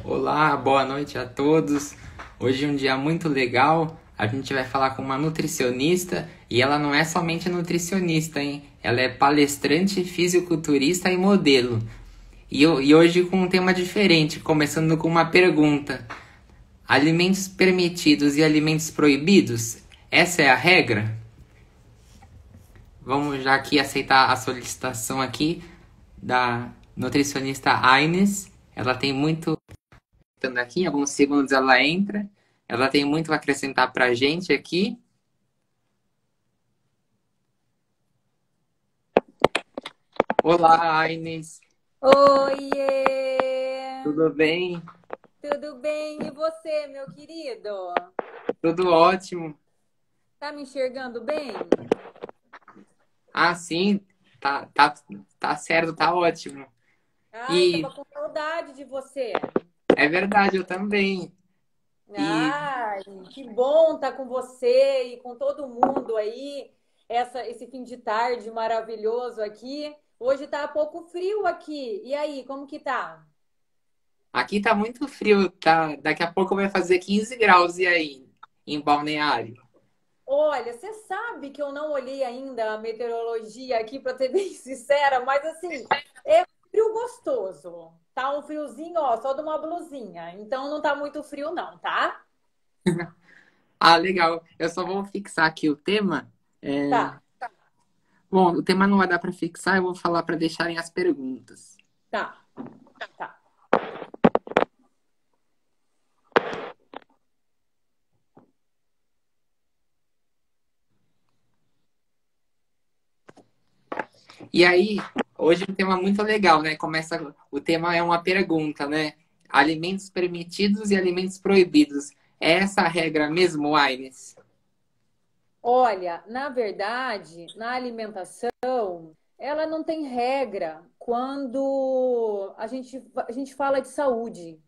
Olá, boa noite a todos. Hoje é um dia muito legal. A gente vai falar com uma nutricionista e ela não é somente nutricionista, hein? Ela é palestrante, fisiculturista e modelo. E hoje com um tema diferente, começando com uma pergunta: alimentos permitidos e alimentos proibidos? Essa é a regra? Vamos já aqui aceitar a solicitação aqui da nutricionista Aines. Ela tem muito aqui, em alguns segundos ela entra. Ela tem muito a acrescentar para a gente aqui. Olá, Aines. Oiê! Tudo bem? Tudo bem? E você, meu querido? Tudo ótimo. Tá me enxergando bem? Ah, sim, tá certo, tá ótimo. Ai, E tava com saudade de você. é verdade, eu também. E Ai, que bom estar com você e com todo mundo aí. Esse fim de tarde maravilhoso aqui. Hoje tá um pouco frio aqui. E aí, como que tá? aqui tá muito frio, tá? Daqui a pouco vai fazer 15 graus e aí, em Balneário. Olha, você sabe que eu não olhei ainda a meteorologia aqui, para ser bem sincera, mas assim, é frio gostoso. Tá um friozinho, ó, só de uma blusinha. Então não tá muito frio, não, tá? Ah, legal. Eu só vou fixar aqui o tema. É, Tá, Bom, o tema não vai dar para fixar, eu vou falar para deixarem as perguntas. tá, tá. E aí, hoje é um tema muito legal, né? O tema é uma pergunta, né? Alimentos permitidos e alimentos proibidos. É essa a regra mesmo, Aines? Olha, na verdade, na alimentação, ela não tem regra quando a gente fala de saúde.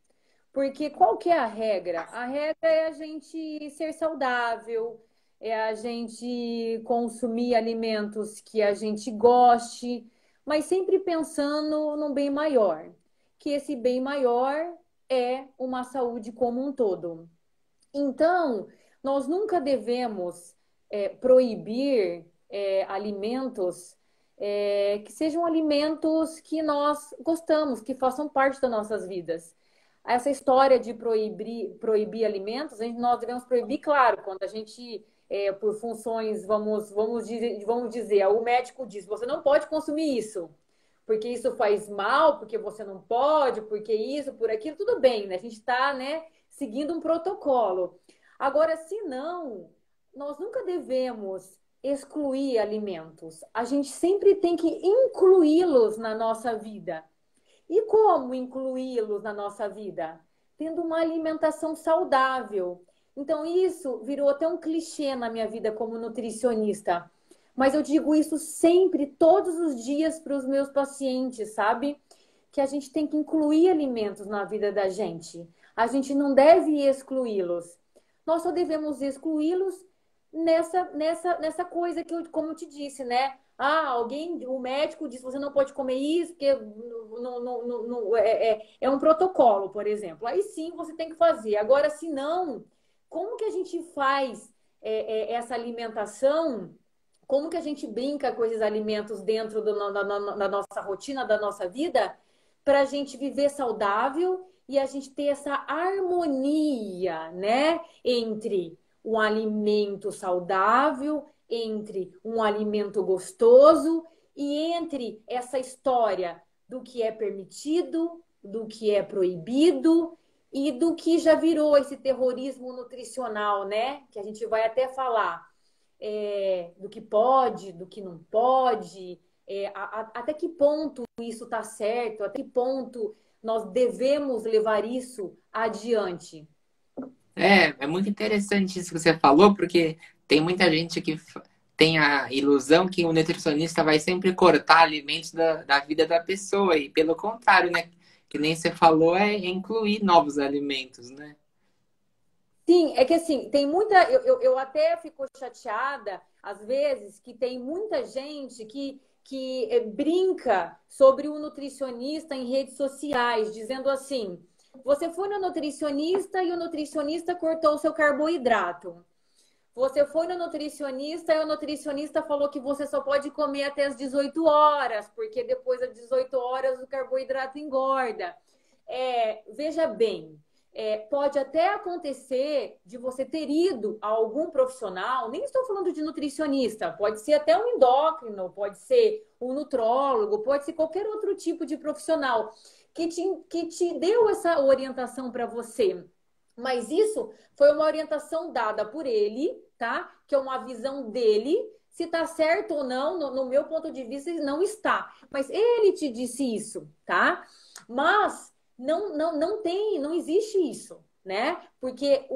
Porque qual que é a regra? A regra é a gente ser saudável, é a gente consumir alimentos que a gente goste, mas sempre pensando num bem maior, que esse bem maior é uma saúde como um todo. Então, nós nunca devemos proibir alimentos que sejam alimentos que nós gostamos, que façam parte das nossas vidas. Essa história de proibir alimentos, nós devemos proibir, claro, quando a gente, por funções, vamos dizer, o médico diz, você não pode consumir isso, porque isso faz mal, porque você não pode, porque isso, por aquilo, tudo bem, né? A gente está, né, seguindo um protocolo. Agora, se não, nós nunca devemos excluir alimentos. A gente sempre tem que incluí-los na nossa vida. E como incluí-los na nossa vida? Tendo uma alimentação saudável. Então, isso virou até um clichê na minha vida como nutricionista. Mas eu digo isso sempre, todos os dias, para os meus pacientes, sabe? Que a gente tem que incluir alimentos na vida da gente. A gente não deve excluí-los. Nós só devemos excluí-los nessa coisa que eu, como eu te disse, né? Ah, alguém, o médico disse você não pode comer isso, porque é um protocolo, por exemplo. Aí sim você tem que fazer. Agora, se não, como que a gente faz essa alimentação? Como que a gente brinca com esses alimentos dentro da nossa rotina, da nossa vida, para a gente viver saudável e a gente ter essa harmonia, né, entre um alimento saudável, entre um alimento gostoso e entre essa história do que é permitido, do que é proibido e do que já virou esse terrorismo nutricional, né? Que a gente vai até falar do que pode, do que não pode, até que ponto isso está certo, até que ponto nós devemos levar isso adiante. É muito interessante isso que você falou, porque tem muita gente que tem a ilusão que o nutricionista vai sempre cortar alimentos da vida da pessoa, e pelo contrário, né? Que nem você falou, é incluir novos alimentos, né? Sim, é que assim, tem muita. Eu até fico chateada, às vezes, que tem muita gente que brinca sobre o nutricionista em redes sociais, dizendo assim. Você foi no nutricionista e o nutricionista cortou o seu carboidrato. Você foi no nutricionista e o nutricionista falou que você só pode comer até as 18 horas, porque depois das 18 horas o carboidrato engorda. Veja bem, pode até acontecer de você ter ido a algum profissional, nem estou falando de nutricionista, pode ser até um endócrino, pode ser um nutrólogo, pode ser qualquer outro tipo de profissional que te deu essa orientação para você. Mas isso foi uma orientação dada por ele, tá? Que é uma visão dele. Se tá certo ou não, no meu ponto de vista, não está. Mas ele te disse isso, tá? Mas não existe isso, né? Porque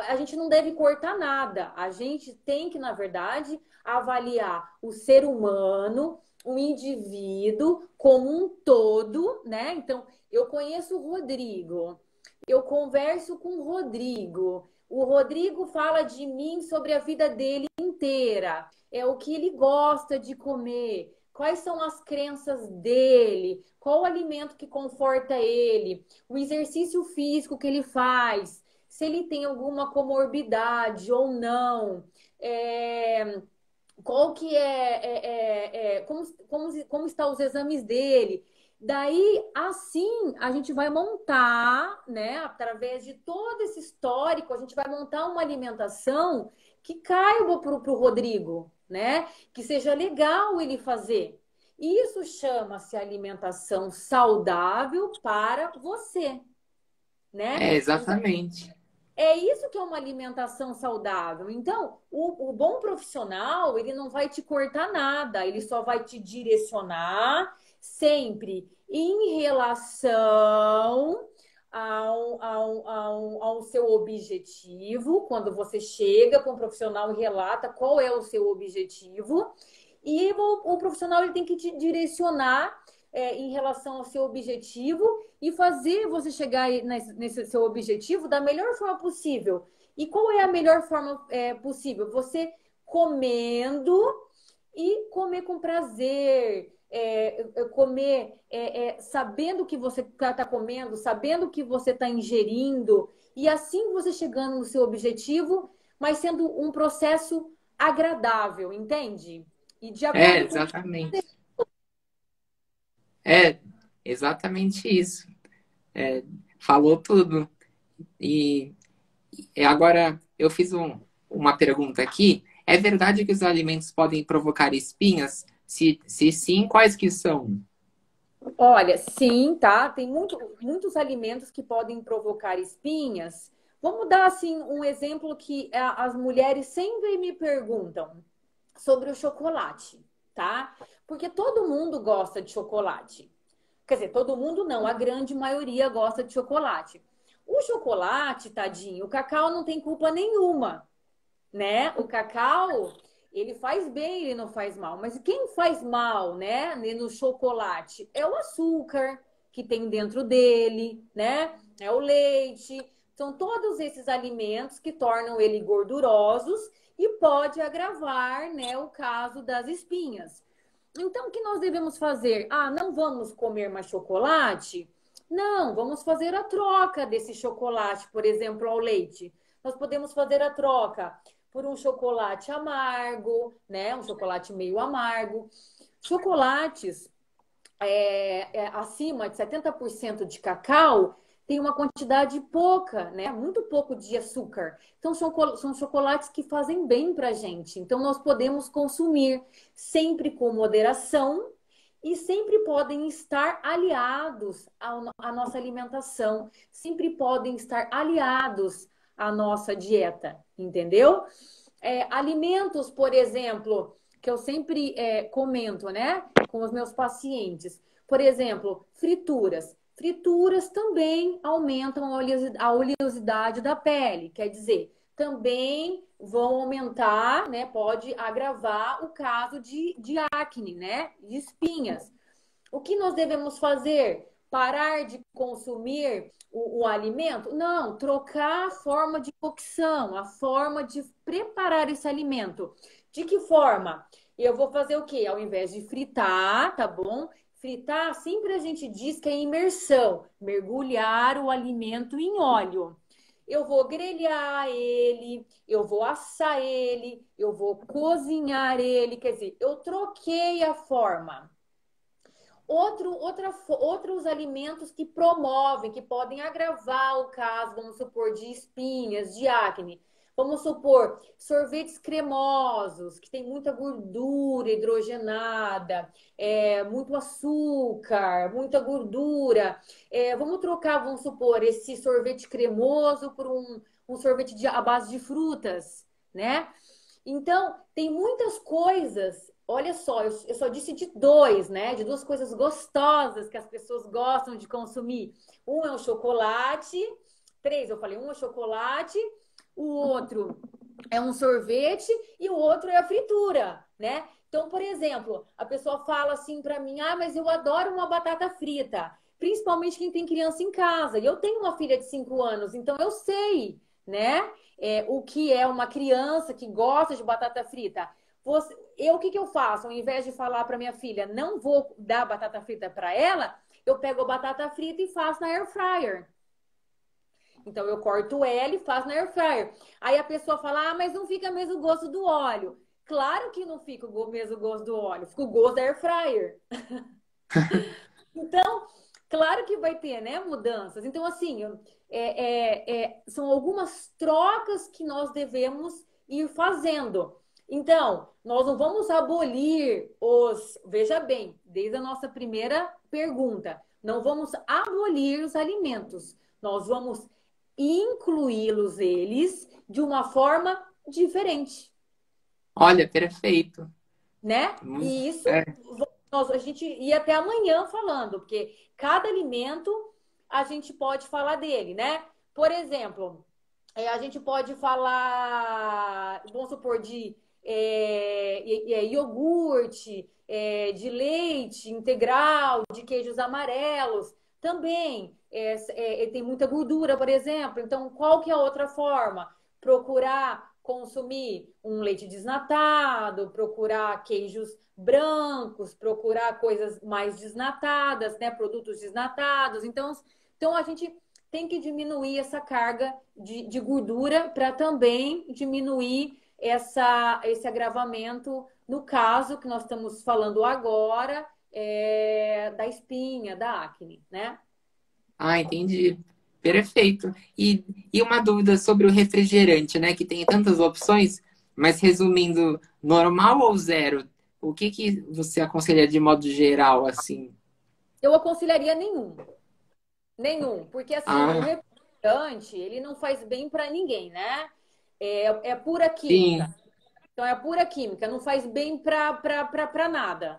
a gente não deve cortar nada. A gente tem que, na verdade, avaliar o ser humano, o indivíduo como um todo, né? Então, eu conheço o Rodrigo. Eu converso com o Rodrigo. O Rodrigo fala de mim sobre a vida dele inteira. É o que ele gosta de comer. Quais são as crenças dele? Qual o alimento que conforta ele? O exercício físico que ele faz? Se ele tem alguma comorbidade ou não? É, qual que como estão os exames dele. Daí, assim, a gente vai montar, né, através de todo esse histórico, a gente vai montar uma alimentação que caiba para o Rodrigo, né? Que seja legal ele fazer. Isso chama-se alimentação saudável para você, né? Então, Exatamente. é isso que é uma alimentação saudável. Então, o bom profissional, ele não vai te cortar nada, ele só vai te direcionar sempre em relação ao seu objetivo. Quando você chega para um profissional e relata qual é o seu objetivo, e o profissional ele tem que te direcionar em relação ao seu objetivo e fazer você chegar nesse seu objetivo da melhor forma possível. E qual é a melhor forma possível? Você comendo e comer com prazer, comer sabendo o que você está comendo, sabendo o que você está ingerindo, e assim você chegando no seu objetivo, mas sendo um processo agradável, entende? E de acordo com. Exatamente. É, exatamente isso. É, falou tudo. E agora eu fiz uma pergunta aqui. É verdade que os alimentos podem provocar espinhas? Se sim, quais que são? Olha, sim, tá? Tem muitos alimentos que podem provocar espinhas. Vamos dar assim um exemplo que as mulheres sempre me perguntam sobre o chocolate, tá? Porque todo mundo gosta de chocolate. Quer dizer, todo mundo não, a grande maioria gosta de chocolate. O chocolate, tadinho, o cacau não tem culpa nenhuma, né? O cacau, ele faz bem, ele não faz mal. Mas quem faz mal, né, no chocolate é o açúcar que tem dentro dele, né? É o leite. São todos esses alimentos que tornam ele gordurosos e pode agravar, né, o caso das espinhas. Então, o que nós devemos fazer? Ah, não vamos comer mais chocolate? Não, vamos fazer a troca desse chocolate, por exemplo, ao leite. Nós podemos fazer a troca por um chocolate amargo, né? Um chocolate meio amargo. Chocolates acima de 70% de cacau tem uma quantidade pouca, né? Muito pouco de açúcar. Então, são chocolates que fazem bem para a gente. Então, nós podemos consumir sempre com moderação e sempre podem estar aliados à nossa alimentação, sempre podem estar aliados à nossa dieta, entendeu? Alimentos, por exemplo, que eu sempre comento, né, com os meus pacientes. Por exemplo, frituras. Frituras também aumentam a oleosidade da pele, quer dizer, também vão aumentar, né, pode agravar o caso de acne, né, de espinhas. O que nós devemos fazer? Parar de consumir o alimento? Não, trocar a forma de cocção, a forma de preparar esse alimento. De que forma? Eu vou fazer o quê? Ao invés de fritar, tá bom? Fritar, sempre a gente diz que é imersão, mergulhar o alimento em óleo. Eu vou grelhar ele, eu vou assar ele, eu vou cozinhar ele, quer dizer, eu troquei a forma. Outros alimentos que promovem, que podem agravar o caso, vamos supor, de espinhas, de acne. Vamos supor, sorvetes cremosos, que tem muita gordura hidrogenada, muito açúcar, muita gordura. Vamos trocar, vamos supor, esse sorvete cremoso por um sorvete à base de frutas, né? Então, tem muitas coisas. Olha só, eu só disse de dois, né? De duas coisas gostosas que as pessoas gostam de consumir. Um é o chocolate. Três, eu falei, um é o chocolate, o outro é um sorvete e o outro é a fritura, né? Então, por exemplo, a pessoa fala assim para mim: ah, mas eu adoro uma batata frita. Principalmente quem tem criança em casa. E eu tenho uma filha de 5 anos, então eu sei, né? O que é uma criança que gosta de batata frita. O que eu faço? Ao invés de falar para minha filha, não vou dar batata frita para ela, eu pego a batata frita e faço na air fryer. Então eu corto ela e faço na air fryer. Aí a pessoa fala: ah, mas não fica mesmo o gosto do óleo. Claro que não fica o mesmo gosto do óleo, fica o gosto da air fryer. Então, claro que vai ter, né, mudanças. Então, assim, são algumas trocas que nós devemos ir fazendo. Então, nós não vamos abolir veja bem, desde a nossa primeira pergunta, não vamos abolir os alimentos. Nós vamos incluí-los eles de uma forma diferente, Olha, perfeito. né? Muito- E isso é, a gente ia até amanhã falando, porque cada alimento a gente pode falar dele, né? Por exemplo, a gente pode falar, vamos supor, de iogurte, de leite integral, de queijos amarelos. Também tem muita gordura, por exemplo. Então, qual que é a outra forma? Procurar consumir um leite desnatado, procurar queijos brancos, procurar coisas mais desnatadas, né? Produtos desnatados. Então a gente tem que diminuir essa carga de gordura para também diminuir esse agravamento, no caso que nós estamos falando agora, da espinha, da acne, né? ah, entendi. Perfeito. E uma dúvida sobre o refrigerante, né? Que tem tantas opções, mas resumindo, normal ou zero? O que que você aconselha de modo geral, assim? Eu aconselharia nenhum, nenhum, porque assim, o Ah, refrigerante, ele não faz bem para ninguém, né? É pura química. sim. Então é pura química, não faz bem para nada,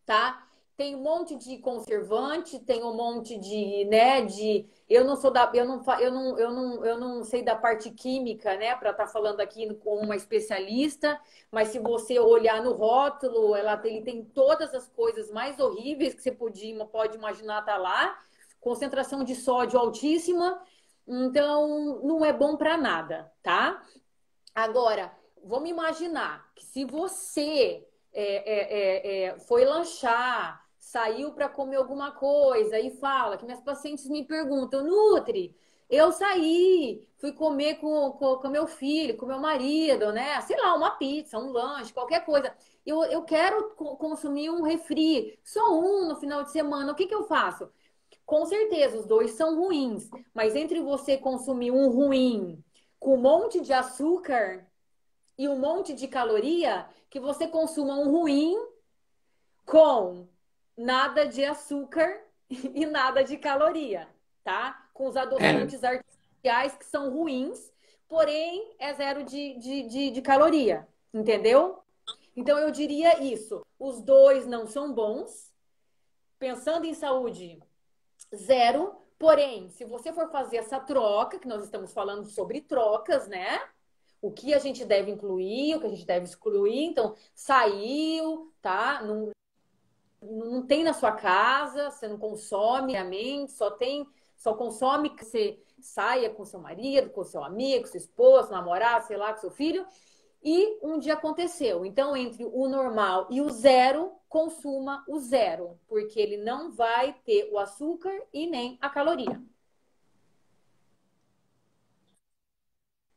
tá? Tem um monte de conservante, tem um monte de, né, eu não sou da, eu não, eu não sei da parte química, né, para estar falando aqui com uma especialista, mas se você olhar no rótulo, ele tem todas as coisas mais horríveis que você pode imaginar tá lá, concentração de sódio altíssima, então não é bom para nada, tá? Agora, vamos imaginar que se você foi lanchar, saiu para comer alguma coisa e fala que minhas pacientes me perguntam, Nutri, eu saí, fui comer com meu filho, com meu marido, né? Sei lá, uma pizza, um lanche, qualquer coisa. Eu quero consumir um refri, só um no final de semana. O que eu faço? Com certeza, os dois são ruins, mas entre você consumir um ruim com um monte de açúcar e um monte de caloria, que você consuma um ruim com nada de açúcar e nada de caloria, tá? Com os É, adoçantes artificiais que são ruins, porém é zero de caloria, entendeu? Então eu diria isso. Os dois não são bons. Pensando em saúde, zero. Porém, se você for fazer essa troca, que nós estamos falando sobre trocas, né? O que a gente deve incluir, o que a gente deve excluir. Então, saiu, tá? Não tem na sua casa, você não consome realmente, só consome que você saia com seu marido, com seu amigo, com sua esposa, namorado, sei lá, com seu filho. E um dia aconteceu. Então, entre o normal e o zero, consuma o zero, porque ele não vai ter o açúcar e nem a caloria.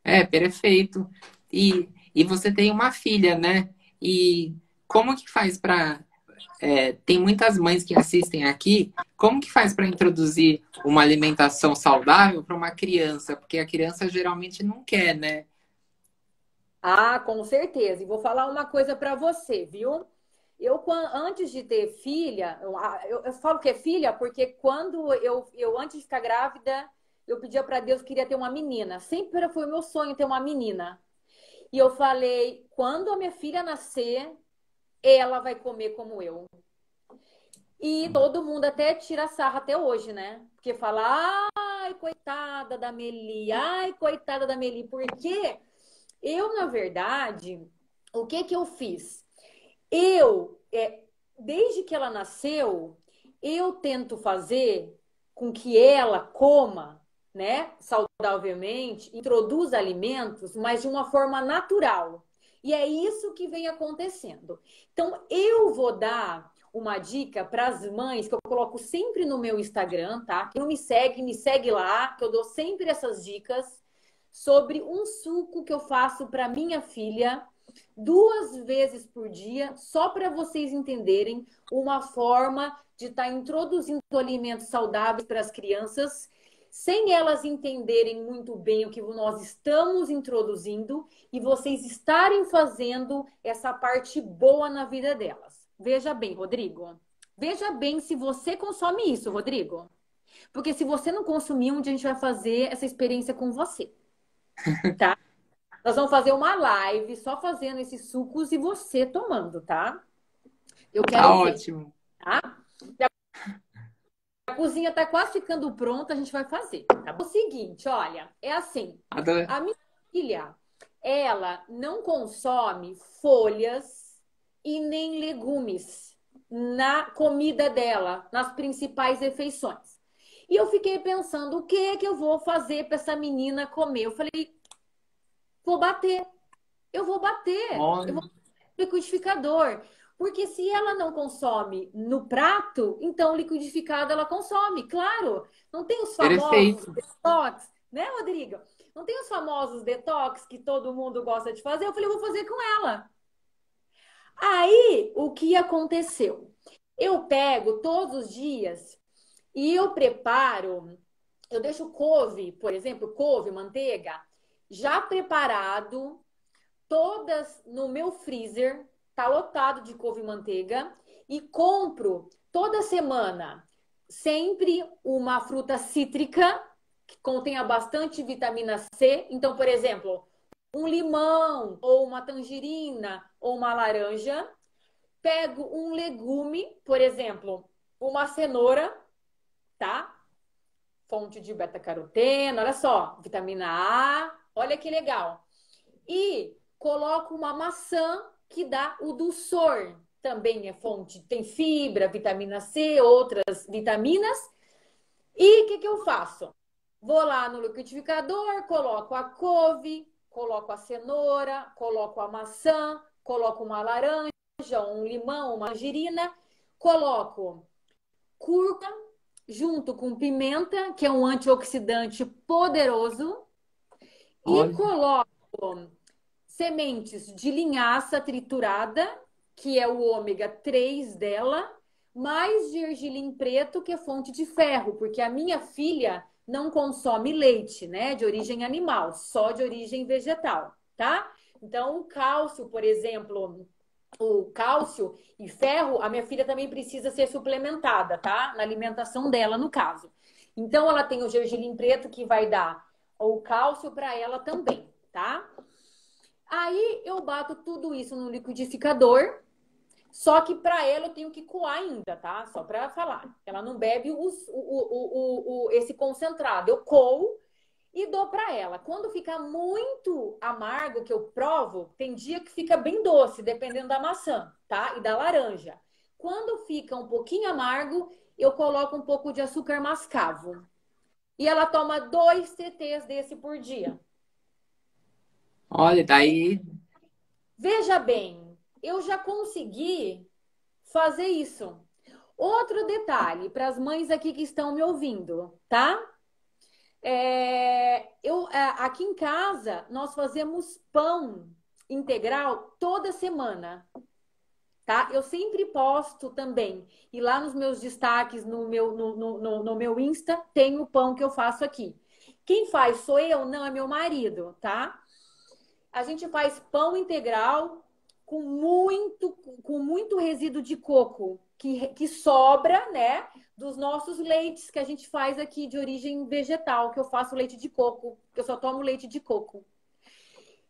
É, perfeito. E você tem uma filha, né? E como que faz para tem muitas mães que assistem aqui. Como que faz para introduzir uma alimentação saudável para uma criança? Porque a criança geralmente não quer, né? Ah, com certeza. E vou falar uma coisa para você, viu? Antes de ter filha, eu falo que é filha porque quando antes de ficar grávida, eu pedia para Deus que queria ter uma menina. Sempre foi o meu sonho ter uma menina. E eu falei, quando a minha filha nascer, ela vai comer como eu. E todo mundo até tira sarro até hoje, né? Porque fala, ai, coitada da Meli, ai, coitada da Meli. Porque eu, na verdade, o que que eu fiz? Eu, desde que ela nasceu, eu tento fazer com que ela coma, né, saudavelmente, introduza alimentos, mas de uma forma natural. E é isso que vem acontecendo. Então, eu vou dar uma dica para as mães que eu coloco sempre no meu Instagram, tá? Quem não me segue lá, que eu dou sempre essas dicas sobre um suco que eu faço para minha filha 2 vezes por dia, só para vocês entenderem uma forma de estar introduzindo alimentos saudáveis para as crianças, sem elas entenderem muito bem o que nós estamos introduzindo e vocês estarem fazendo essa parte boa na vida delas. Veja bem, Rodrigo. Veja bem se você consome isso, Rodrigo. Porque se você não consumir, um dia a gente vai fazer essa experiência com você, tá? Nós vamos fazer uma live só fazendo esses sucos e você tomando, tá? Eu Tá quero ver, ótimo. tá? A cozinha tá quase ficando pronta, a gente vai fazer. Tá bom? O seguinte, olha, é assim, Adoro. a minha filha, ela não consome folhas e nem legumes na comida dela, nas principais refeições. E eu fiquei pensando, o que é que eu vou fazer para essa menina comer? Eu falei, vou bater. Eu vou bater. Eu Olha, vou liquidificador. Porque se ela não consome no prato, então liquidificado ela consome, claro. Não tem os famosos perfeito. detox, né, Rodrigo? Não tem os famosos detox que todo mundo gosta de fazer. Eu falei, eu vou fazer com ela. Aí, o que aconteceu? Eu pego todos os dias e eu preparo, eu deixo couve, por exemplo, couve, manteiga, já preparado todas no meu freezer, tá lotado de couve e manteiga, e compro toda semana sempre uma fruta cítrica que contenha bastante vitamina C. Então, por exemplo, um limão, ou uma tangerina, ou uma laranja. Pego um legume, por exemplo, uma cenoura, tá? Fonte de beta-caroteno, olha só, vitamina A, olha que legal. E coloco uma maçã que dá o dulçor. Também é fonte, tem fibra, vitamina C, outras vitaminas. E o que eu faço? Vou lá no liquidificador, coloco a couve, coloco a cenoura, coloco a maçã, coloco uma laranja, um limão, uma tangerina, coloco cúrcuma junto com pimenta, que é um antioxidante poderoso, e Olha, coloco sementes de linhaça triturada, que é o ômega 3 dela, mais gergelim preto, que é fonte de ferro, porque a minha filha não consome leite, né, de origem animal, só de origem vegetal, tá? Então, o cálcio, por exemplo, o cálcio e ferro, a minha filha também precisa ser suplementada, tá? Na alimentação dela, no caso. Então, ela tem o gergelim preto que vai dar o cálcio para ela também, tá? Aí eu bato tudo isso no liquidificador, só que para ela eu tenho que coar ainda, tá? Só para falar. Ela não bebe esse concentrado. Eu coo e dou para ela. Quando fica muito amargo, que eu provo, tem dia que fica bem doce, dependendo da maçã, tá? E da laranja. Quando fica um pouquinho amargo, eu coloco um pouco de açúcar mascavo. E ela toma 2 TTs desse por dia. olha, daí Veja bem, eu já consegui fazer isso. Outro detalhe para as mães aqui que estão me ouvindo, tá? Aqui em casa nós fazemos pão integral toda semana, tá? Eu sempre posto também. E lá nos meus destaques, no meu Insta, tem o pão que eu faço aqui. Quem faz sou eu, não é meu marido, tá? A gente faz pão integral com muito resíduo de coco que sobra, né? Dos nossos leites que a gente faz aqui de origem vegetal, que eu faço leite de coco, que eu só tomo leite de coco.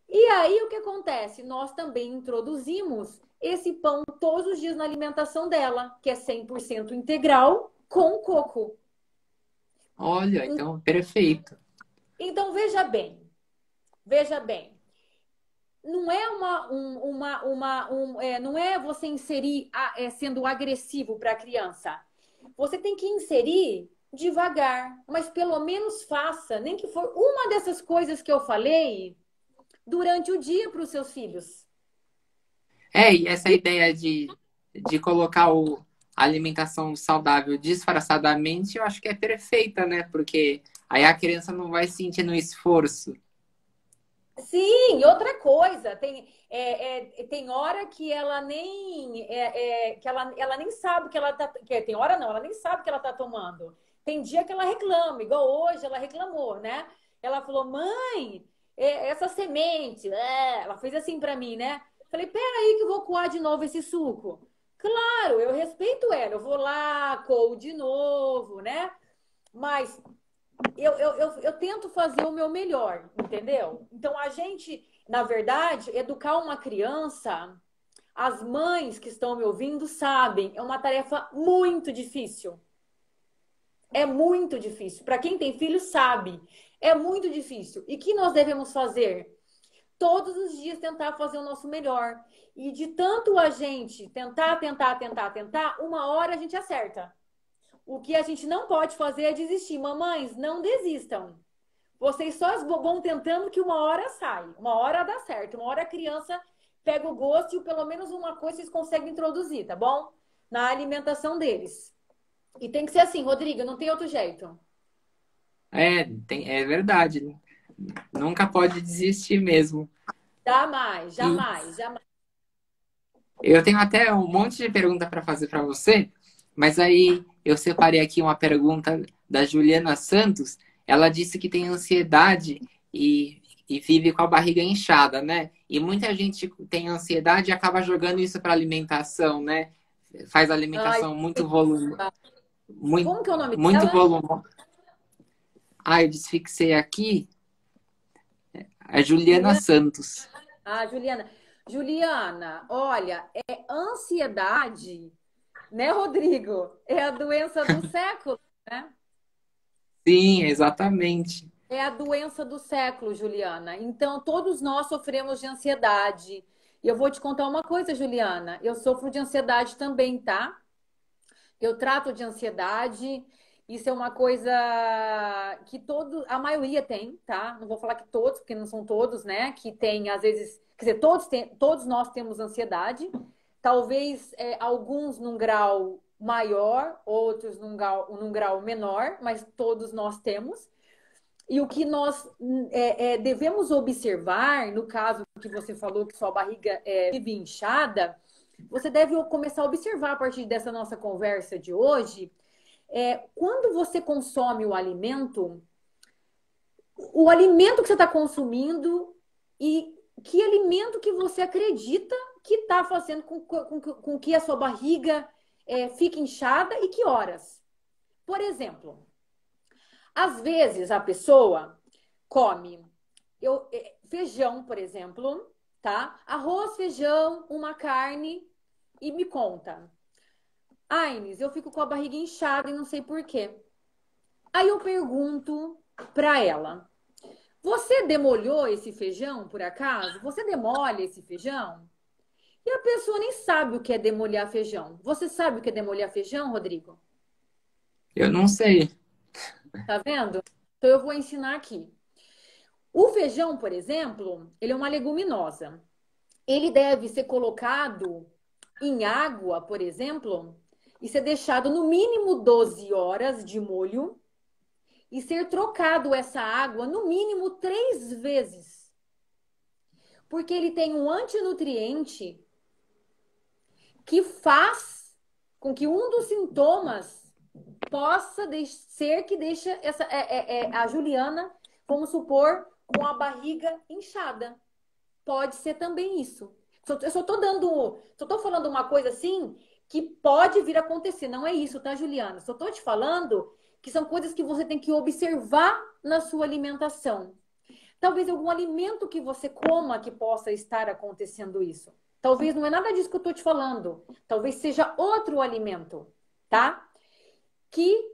E aí o que acontece? Nós também introduzimos esse pão todos os dias na alimentação dela, que é 100% integral com coco. Olha, então, perfeito. Então veja bem, não é não é você inserir sendo agressivo para a criança. Você tem que inserir devagar, mas pelo menos faça, nem que for uma dessas coisas que eu falei durante o dia para os seus filhos. E essa ideia de colocar a alimentação saudável disfarçadamente, eu acho que é perfeita, né? Porque aí a criança não vai sentindo esforço. Sim, e outra coisa, tem hora que ela nem ela nem sabe que ela tá. Tem hora não, ela nem sabe que ela tá tomando. Tem dia que ela reclama, igual hoje ela reclamou, né? Ela falou, mãe, essa semente, ela fez assim para mim, né? Falei, peraí que eu vou coar de novo esse suco. Claro, eu respeito ela, eu vou lá, coo de novo, né? Mas eu tento fazer o meu melhor, entendeu? Então, a gente, na verdade, educar uma criança, as mães que estão me ouvindo sabem, é uma tarefa muito difícil. É muito difícil. Para quem tem filho, sabe. É muito difícil. E o que nós devemos fazer? Todos os dias tentar fazer o nosso melhor. E de tanto a gente tentar, uma hora a gente acerta. O que a gente não pode fazer é desistir. Mamães, não desistam. Vocês só vão tentando que uma hora sai, uma hora dá certo, uma hora a criança pega o gosto e pelo menos uma coisa vocês conseguem introduzir, tá bom? Na alimentação deles. E tem que ser assim, Rodrigo, não tem outro jeito. É verdade. Nunca pode desistir mesmo. Jamais, E jamais, jamais. eu tenho até um monte de pergunta para fazer para você, mas aí eu separei aqui uma pergunta da Juliana Santos. Ela disse que tem ansiedade e vive com a barriga inchada, né? E muita gente tem ansiedade e acaba jogando isso para alimentação, né? Faz Ai, alimentação muito volume, muito, como que é o nome muito dela? volume. Ah, eu desfixei aqui. É Juliana Juliana? Santos. Ah, Juliana. Juliana, olha, é ansiedade, né, Rodrigo? É a doença do século, né? Sim, exatamente. É a doença do século, Juliana. Então, todos nós sofremos de ansiedade. E eu vou te contar uma coisa, Juliana. Eu sofro de ansiedade também, tá? Eu trato de ansiedade. Isso é uma coisa que a maioria tem, tá? Não vou falar que todos, porque não são todos, né? Que tem, às vezes, quer dizer, todos nós temos ansiedade. Talvez alguns num grau maior, outros num grau menor, mas todos nós temos. E o que nós devemos observar, no caso que você falou que sua barriga vive inchada, você deve começar a observar a partir dessa nossa conversa de hoje, quando você consome o alimento que você está consumindo e que alimento que você acredita que está fazendo com que a sua barriga fique inchada e que horas. Por exemplo, às vezes a pessoa come feijão, por exemplo, tá? Arroz, feijão, uma carne e me conta. Aines, eu fico com a barriga inchada e não sei por quê. Aí eu pergunto pra ela: você demolhou esse feijão por acaso? Você demolha esse feijão? E a pessoa nem sabe o que é demolhar feijão. Você sabe o que é demolhar feijão, Rodrigo? Eu não sei. Tá vendo? Então eu vou ensinar aqui. O feijão, por exemplo, ele é uma leguminosa. ele deve ser colocado em água, por exemplo, e ser deixado no mínimo 12 horas de molho e ser trocado essa água no mínimo 3 vezes. Porque ele tem um antinutriente que faz com que um dos sintomas possa ser que deixa a Juliana, vamos supor, com a barriga inchada. Pode ser também isso. Eu só tô falando uma coisa assim que pode vir a acontecer. Não é isso, tá, Juliana? Só tô te falando que são coisas que você tem que observar na sua alimentação. Talvez algum alimento que você coma que possa estar acontecendo isso. Talvez não é nada disso que eu tô te falando. Talvez seja outro alimento, tá? Que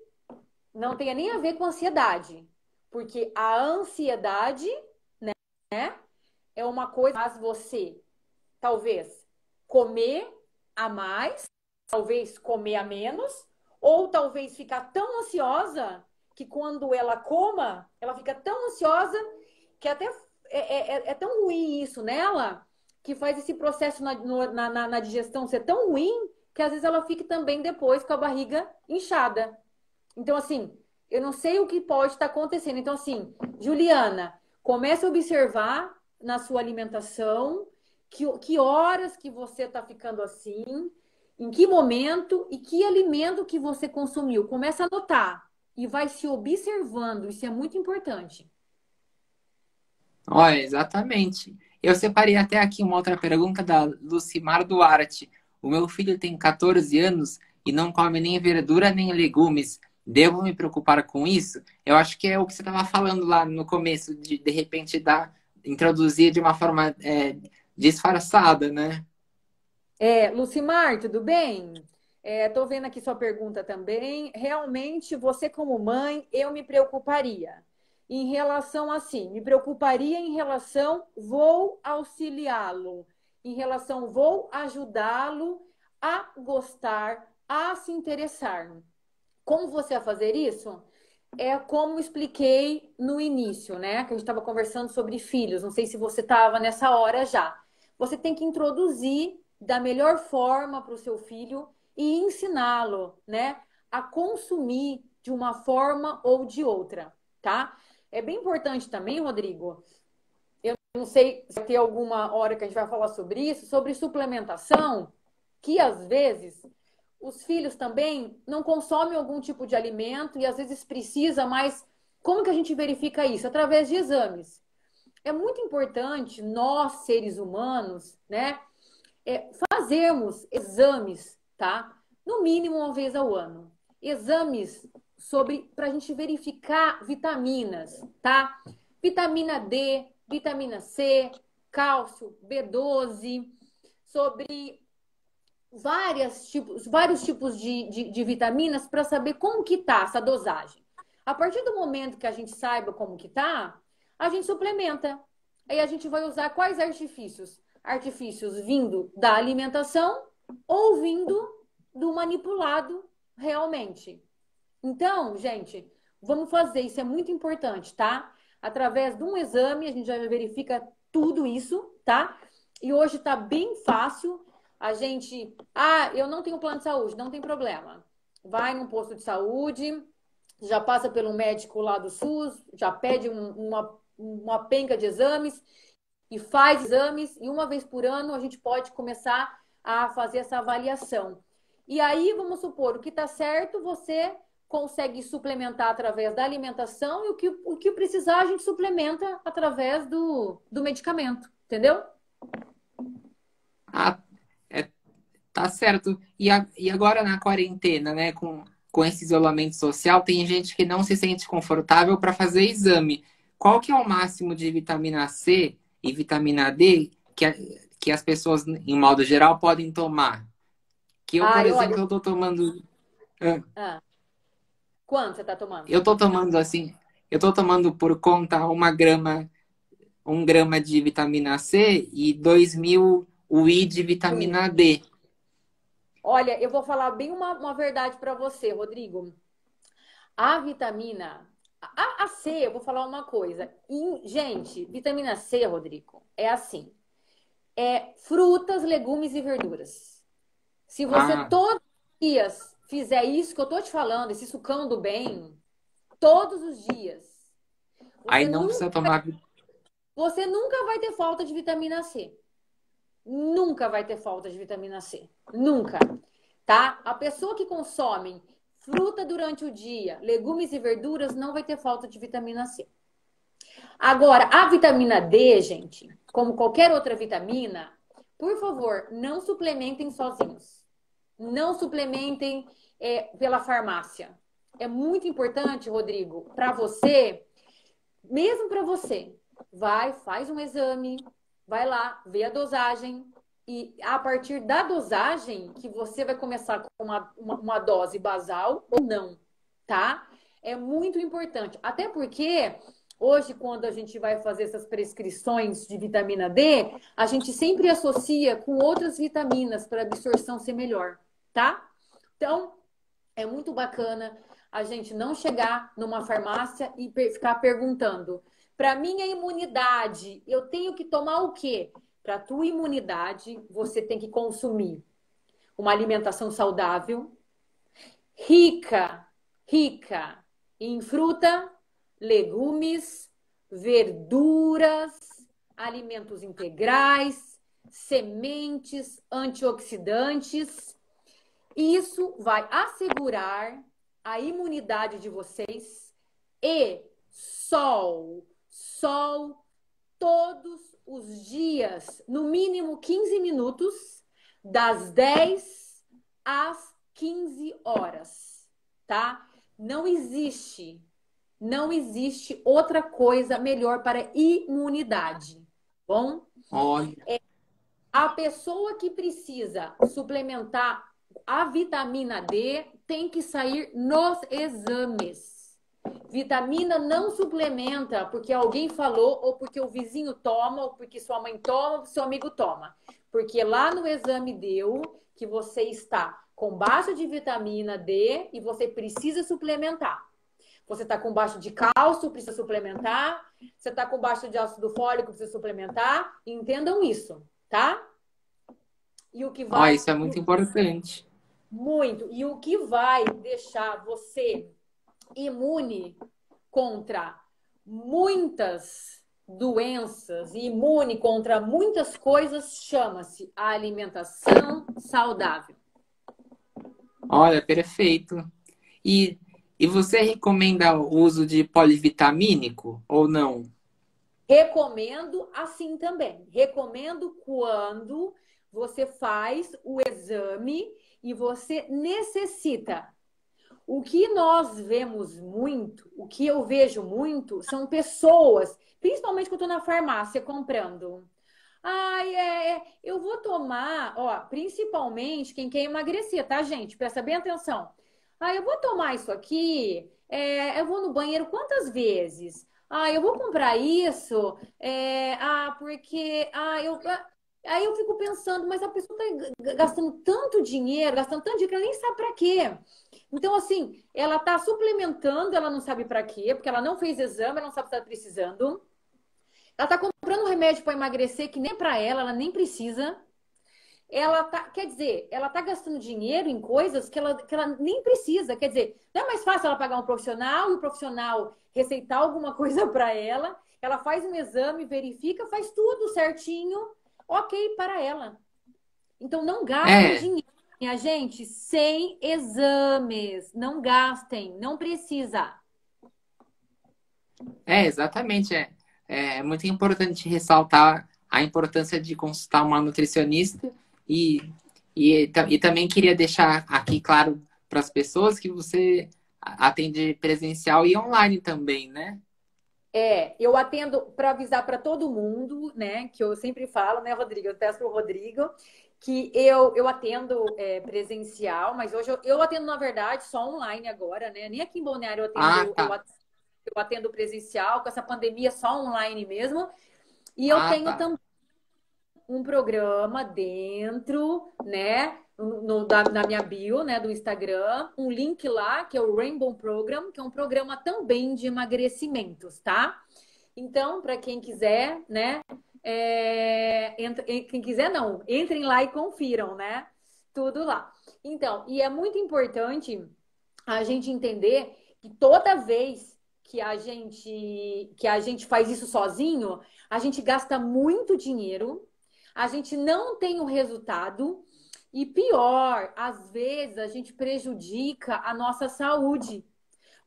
não tenha nem a ver com ansiedade. Porque a ansiedade, né, é uma coisa que faz você talvez comer a mais, talvez comer a menos, ou talvez ficar tão ansiosa que quando ela coma, ela fica tão ansiosa que até é tão ruim isso nela, que faz esse processo na digestão ser tão ruim, que às vezes ela fica também depois com a barriga inchada. Então, assim, eu não sei o que pode estar acontecendo. Então, assim, Juliana, comece a observar na sua alimentação que horas que você está ficando assim, em que momento e que alimento que você consumiu. Começa a anotar e vai se observando. Isso é muito importante. Olha, exatamente. Eu separei até aqui uma outra pergunta da Lucimar Duarte. O meu filho tem 14 anos e não come nem verdura nem legumes. Devo me preocupar com isso? Eu acho que é o que você estava falando lá no começo, de repente introduzir de uma forma disfarçada, né? Lucimar, tudo bem? Tô vendo aqui sua pergunta também. Realmente, você como mãe, eu me preocuparia. Em relação assim, me preocuparia em relação vou auxiliá-lo, em relação vou ajudá-lo a gostar, a se interessar. Como você vai fazer isso? É como expliquei no início, né? Que a gente estava conversando sobre filhos. Não sei se você estava nessa hora já. Você tem que introduzir da melhor forma para o seu filho e ensiná-lo, né? A consumir de uma forma ou de outra, tá? É bem importante também, Rodrigo. Eu não sei se vai ter alguma hora que a gente vai falar sobre isso, sobre suplementação, que às vezes os filhos também não consomem algum tipo de alimento e às vezes precisa, mas como que a gente verifica isso? Através de exames. É muito importante nós, seres humanos, né, fazermos exames, tá? No mínimo uma vez ao ano. Exames sobre para a gente verificar vitaminas, tá? Vitamina D, vitamina C, cálcio, B12, sobre vários tipos de vitaminas para saber como que tá essa dosagem. A partir do momento que a gente saiba como que tá, a gente suplementa. Aí a gente vai usar quais artifícios? Artifícios vindo da alimentação ou vindo do manipulado realmente. Então, gente, vamos fazer, isso é muito importante, tá? Através de um exame, a gente já verifica tudo isso, tá? E hoje tá bem fácil. A gente, eu não tenho plano de saúde, não tem problema. Vai num posto de saúde, já passa pelo médico lá do SUS, já pede uma penca de exames e faz exames, e uma vez por ano a gente pode começar a fazer essa avaliação. E aí, vamos supor, o que está certo, você consegue suplementar através da alimentação e o que precisar a gente suplementa através do medicamento, entendeu? Ah, é, tá certo. E agora na quarentena, né, com esse isolamento social, tem gente que não se sente confortável para fazer exame. Qual que é o máximo de vitamina C e vitamina D que as pessoas, em modo geral, podem tomar? Que eu, por Ai, olha, exemplo, eu tô tomando. ah, ah, quanto você está tomando? Eu tô tomando assim, eu tô tomando por conta 1 grama, 1 grama de vitamina C e 2.000 UI de vitamina D. Olha, eu vou falar bem uma verdade para você, Rodrigo. A vitamina a C, eu vou falar uma coisa. Gente, vitamina C, Rodrigo, é assim. é frutas, legumes e verduras. Se você Ah, todos os dias fizer isso que eu tô te falando, esse sucão do bem, todos os dias, aí você não nunca, precisa tomar. você nunca vai ter falta de vitamina C. Nunca vai ter falta de vitamina C. Nunca. Tá? A pessoa que consome fruta durante o dia, legumes e verduras, não vai ter falta de vitamina C. Agora, a vitamina D, gente, como qualquer outra vitamina, por favor, não suplementem sozinhos. Não suplementem pela farmácia. É muito importante, Rodrigo, para você, mesmo para você, vai, faz um exame, vai lá, vê a dosagem, e a partir da dosagem que você vai começar com uma dose basal ou não, tá? É muito importante. Até porque hoje, quando a gente vai fazer essas prescrições de vitamina D, a gente sempre associa com outras vitaminas para a absorção ser melhor, tá? Então, é muito bacana a gente não chegar numa farmácia e ficar perguntando: para minha imunidade, eu tenho que tomar o quê? Para tua imunidade, você tem que consumir uma alimentação saudável, rica, rica em fruta, legumes, verduras, alimentos integrais, sementes, antioxidantes. Isso vai assegurar a imunidade de vocês e sol, sol todos os dias, no mínimo 15 minutos, das 10 às 15 horas, tá? Não existe, não existe outra coisa melhor para imunidade, bom? Olha, A pessoa que precisa suplementar a vitamina D tem que sair nos exames. Vitamina não suplementa porque alguém falou, ou porque o vizinho toma, ou porque sua mãe toma, ou seu amigo toma. Porque lá no exame deu que você está com baixa de vitamina D e você precisa suplementar. Você está com baixa de cálcio, precisa suplementar. Você está com baixa de ácido fólico, precisa suplementar. Entendam isso, tá? E o que ó, vai isso é muito importante. muito, e o que vai deixar você imune contra muitas doenças e imune contra muitas coisas chama-se a alimentação saudável. Olha, perfeito. E, e você recomenda o uso de polivitamínico ou não? Recomendo assim também. Recomendo quando você faz o exame e você necessita. O que nós vemos muito, o que eu vejo muito, são pessoas, principalmente quando eu estou na farmácia comprando. Ai, eu vou tomar, ó, principalmente quem quer emagrecer, tá, gente? Presta bem atenção. Ah, eu vou tomar isso aqui, eu vou no banheiro quantas vezes? Ah, eu vou comprar isso, porque, aí eu fico pensando, mas a pessoa tá gastando tanto dinheiro que ela nem sabe pra quê. Então, assim, ela tá suplementando, ela não sabe pra quê, porque ela não fez exame, ela não sabe se tá precisando. Ela tá comprando um remédio para emagrecer que nem para ela nem precisa. Ela tá, quer dizer, ela tá gastando dinheiro em coisas que ela nem precisa. Quer dizer, não é mais fácil ela pagar um profissional e o profissional receitar alguma coisa para ela. Ela faz um exame, verifica, faz tudo certinho, ok para ela. Então não gastem É, dinheiro, minha gente, sem exames. Não gastem, não precisa. exatamente. É muito importante ressaltar a importância de consultar uma nutricionista e, e também queria deixar aqui claro para as pessoas que você atende presencial e online também, né? Eu atendo para avisar para todo mundo, né? Que eu sempre falo, né, Rodrigo? Eu peço para o Rodrigo que eu atendo presencial, mas hoje eu atendo, na verdade, só online agora, né? Nem aqui em Balneário Ah, tá. eu atendo presencial, com essa pandemia só online mesmo. E eu Ah, tenho tá. também um programa dentro, né? Na minha bio, né, do Instagram, um link lá que é o Rainbow Program, que é um programa também de emagrecimentos, tá? Então, para quem quiser, né, Quem quiser, não. Entrem lá e confiram, né? Tudo lá. Então, e é muito importante a gente entender que toda vez que a gente faz isso sozinho, a gente gasta muito dinheiro, a gente não tem o resultado e pior, às vezes a gente prejudica a nossa saúde.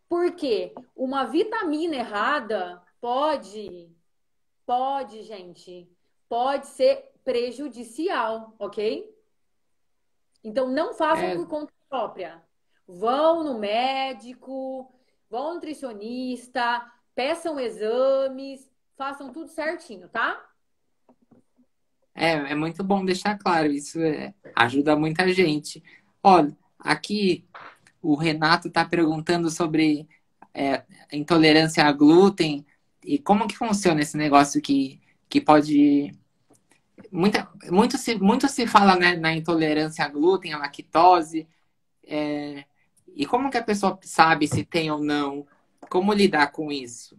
Porque uma vitamina errada pode, gente, pode ser prejudicial, ok? Então não façam É, por conta própria. Vão no médico, vão no nutricionista, peçam exames, façam tudo certinho, tá? é muito bom deixar claro, isso ajuda muita gente. Olha, aqui o Renato está perguntando sobre intolerância a glúten e como que funciona esse negócio que pode. Muito se fala, né, na intolerância a glúten, a lactose, e como que a pessoa sabe se tem ou não? Como lidar com isso?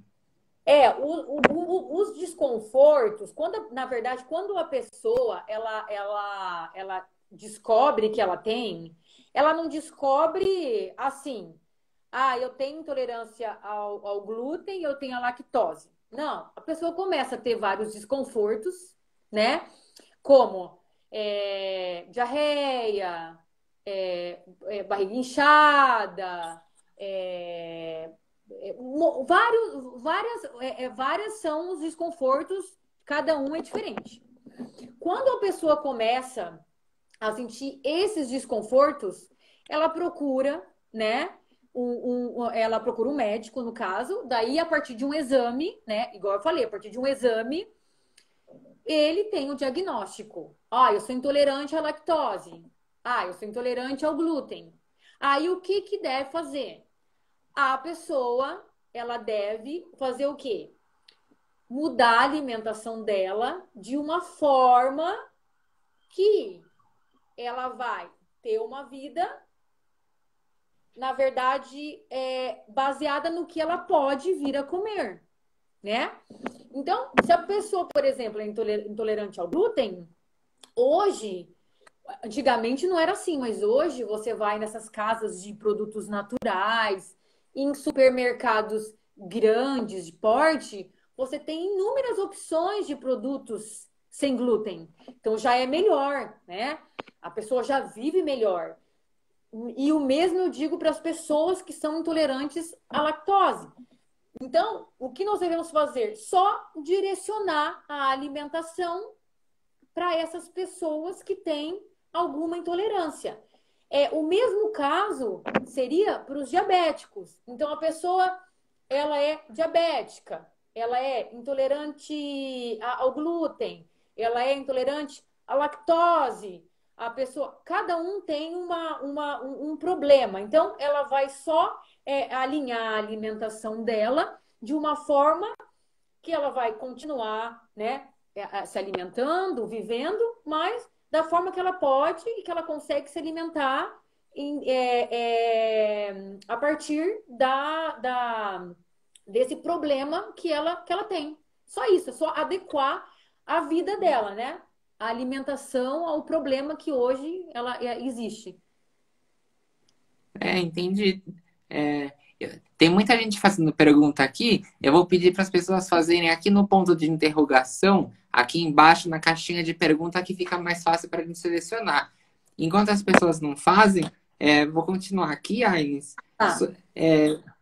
Os desconfortos, na verdade, quando a pessoa ela descobre que ela tem, ela não descobre assim, eu tenho intolerância ao glúten, eu tenho a lactose. Não, a pessoa começa a ter vários desconfortos, né? Como diarreia, barriga inchada, é, várias são os desconfortos, cada um é diferente. Quando a pessoa começa a sentir esses desconfortos, ela procura, né? Ela procura um médico, no caso, daí a partir de um exame, né? Igual eu falei, a partir de um exame, ele tem o diagnóstico. Eu sou intolerante à lactose. Eu sou intolerante ao glúten. Aí o que que deve fazer? A pessoa, ela deve fazer o quê? Mudar a alimentação dela de uma forma que ela vai ter uma vida, na verdade, baseada no que ela pode vir a comer, né? Então, se a pessoa, por exemplo, é intolerante ao glúten, hoje, antigamente não era assim, mas hoje você vai nessas casas de produtos naturais, em supermercados grandes de porte, você tem inúmeras opções de produtos sem glúten. Então já é melhor, né? A pessoa já vive melhor. E o mesmo eu digo para as pessoas que são intolerantes à lactose. Então, o que nós devemos fazer? Só direcionar a alimentação para essas pessoas que têm alguma intolerância. O mesmo caso seria para os diabéticos. Então, a pessoa ela é diabética, ela é intolerante ao glúten, ela é intolerante à lactose. A pessoa, cada um tem um problema. Então, ela vai só alinhar a alimentação dela de uma forma que ela vai continuar, né, se alimentando, vivendo, mas da forma que ela pode e que ela consegue se alimentar a partir desse problema que ela tem. Só isso, é só adequar a vida dela, né? A alimentação ao problema que hoje ela existe. Entendi. Tem muita gente fazendo pergunta aqui. Eu vou pedir para as pessoas fazerem aqui no ponto de interrogação, aqui embaixo na caixinha de pergunta, que fica mais fácil para a gente selecionar. Enquanto as pessoas não fazem, vou continuar aqui, Aines, Ah,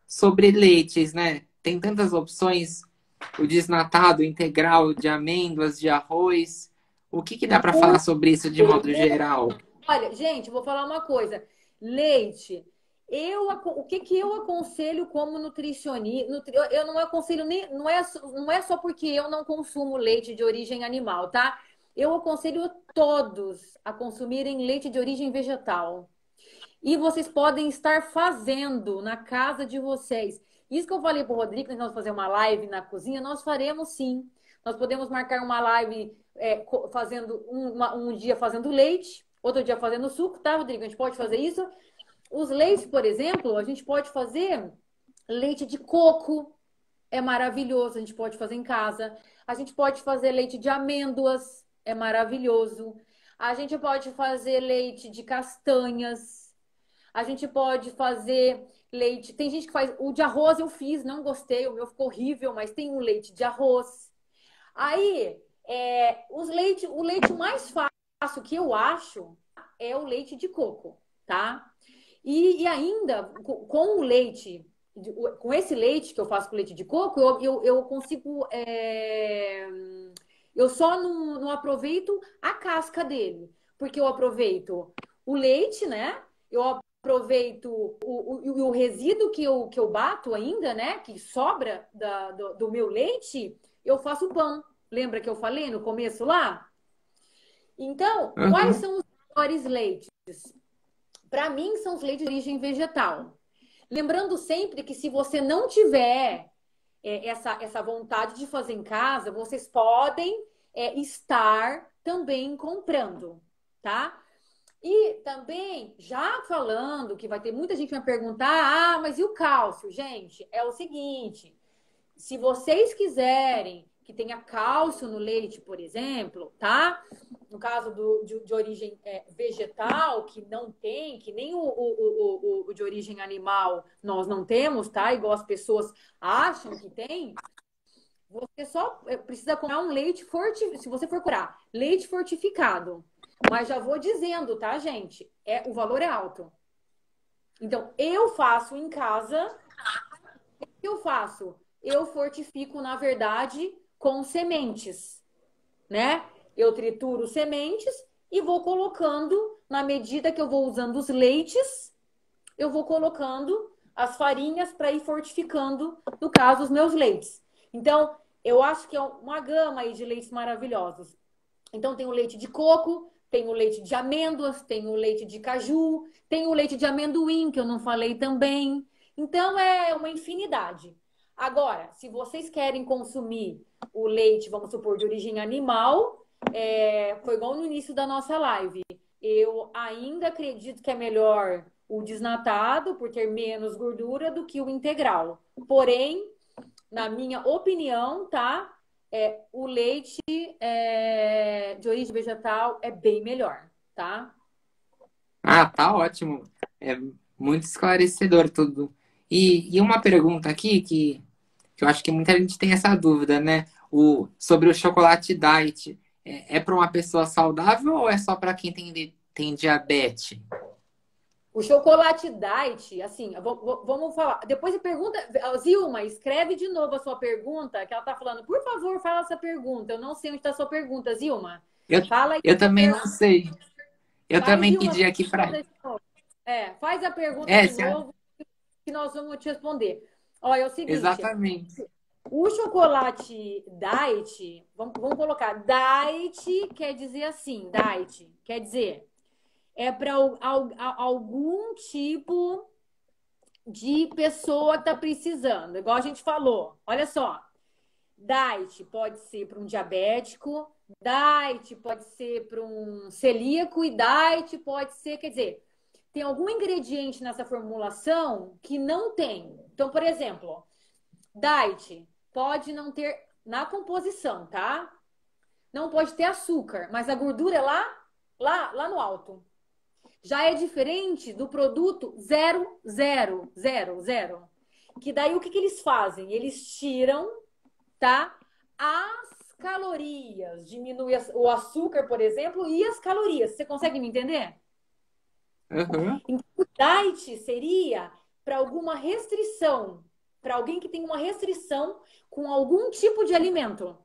sobre leites, né? Tem tantas opções, o desnatado, integral, de amêndoas, de arroz. O que que dá para falar sobre isso de modo geral? olha, gente, vou falar uma coisa. Leite, o que que eu aconselho como nutricionista? Eu não aconselho nem, não é só porque eu não consumo leite de origem animal, tá? Eu aconselho todos a consumirem leite de origem vegetal. E vocês podem estar fazendo na casa de vocês. Isso que eu falei para o Rodrigo, nós vamos fazer uma live na cozinha, nós faremos sim. Nós podemos marcar uma live fazendo um dia fazendo leite, outro dia fazendo suco, tá, Rodrigo? A gente pode fazer isso. Os leites, por exemplo, a gente pode fazer leite de coco, é maravilhoso, a gente pode fazer em casa. A gente pode fazer leite de amêndoas, é maravilhoso. A gente pode fazer leite de castanhas. A gente pode fazer leite. Tem gente que faz. O de arroz eu fiz, não gostei, o meu ficou horrível, mas tem um leite de arroz. Aí, o leite mais fácil que eu acho é o leite de coco, tá? E ainda, com o leite, com esse leite que eu faço com leite de coco, eu consigo. Eu só não aproveito a casca dele, porque eu aproveito o leite, né? Eu aproveito o resíduo que eu bato ainda, né? Que sobra do meu leite, eu faço pão. Lembra que eu falei no começo lá? Então, quais Aham. são os melhores leites? Para mim, são os leites de origem vegetal. Lembrando sempre que se você não tiver essa vontade de fazer em casa, vocês podem estar também comprando, tá? E também, já falando, que vai ter muita gente que vai perguntar, mas e o cálcio? Gente, é o seguinte, se vocês quiserem que tenha cálcio no leite, por exemplo, tá? No caso de origem vegetal, que não tem, que nem o de origem animal nós não temos, tá? Igual as pessoas acham que tem, você só precisa comprar um leite fortificado, se você for curar, leite fortificado. Mas já vou dizendo, tá, gente? O valor é alto. Então, eu faço em casa, o que eu faço? Eu fortifico, na verdade, com sementes, né? Eu trituro sementes e vou colocando, na medida que eu vou usando os leites, eu vou colocando as farinhas para ir fortificando, no caso, os meus leites. Então, eu acho que é uma gama aí de leites maravilhosos. Então, tem o leite de coco, tem o leite de amêndoas, tem o leite de caju, tem o leite de amendoim, que eu não falei também. Então, é uma infinidade. Agora, se vocês querem consumir o leite, vamos supor, de origem animal, foi igual no início da nossa live. Eu ainda acredito que é melhor o desnatado, por ter menos gordura, do que o integral. Porém, na minha opinião, tá? O leite de origem vegetal é bem melhor, tá? Ah, tá ótimo. É muito esclarecedor tudo. E uma pergunta aqui que eu acho que muita gente tem essa dúvida, né? Sobre o chocolate diet. É para uma pessoa saudável ou é só para quem tem diabetes? O chocolate diet, assim, vamos falar. Depois você pergunta, Zilma, escreve de novo a sua pergunta, que ela tá falando. Por favor, fala essa pergunta. Eu não sei onde está a sua pergunta, Zilma. Eu, Fala aí eu a sua também não pergunta. sei. Eu Vai, também Zilma, pedi faz aqui a para. pergunta de novo. Faz a pergunta É, de novo que nós vamos te responder. Olha, é o seguinte. exatamente. O chocolate diet, vamos colocar, diet quer dizer assim, diet quer dizer, é para algum tipo de pessoa que está precisando, igual a gente falou. Olha só, diet pode ser para um diabético, diet pode ser para um celíaco e diet pode ser, quer dizer, tem algum ingrediente nessa formulação que não tem. Então, por exemplo, diet pode não ter na composição, tá? Não pode ter açúcar, mas a gordura é lá no alto. Já é diferente do produto zero zero zero zero. Que daí o que eles fazem? Eles tiram, tá? As calorias, diminui o açúcar, por exemplo, e as calorias. Você consegue me entender? Aham. Então, o diet seria para alguma restrição, para alguém que tem uma restrição com algum tipo de alimento.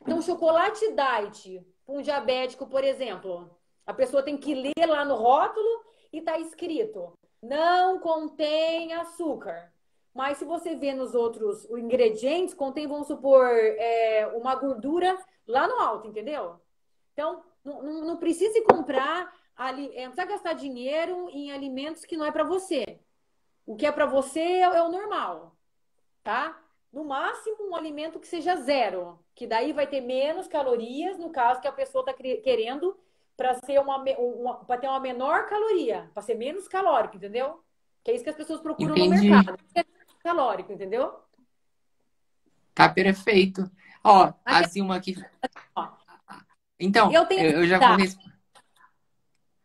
Então, chocolate diet, para um diabético, por exemplo, a pessoa tem que ler lá no rótulo e está escrito: não contém açúcar. Mas se você vê nos outros os ingredientes, contém, vamos supor, uma gordura lá no alto, entendeu? Então, não precisa comprar, não precisa gastar dinheiro em alimentos que não é para você. O que é para você é o normal, tá? No máximo, um alimento que seja zero, que daí vai ter menos calorias, no caso que a pessoa está querendo para ser para ter uma menor caloria, para ser menos calórico, entendeu? Que é isso que as pessoas procuram no Entendi. mercado. É calórico, entendeu? Tá perfeito. Ó, a Aqui, Zilma aqui. ó, Então, eu tenho eu já vou tá, responder.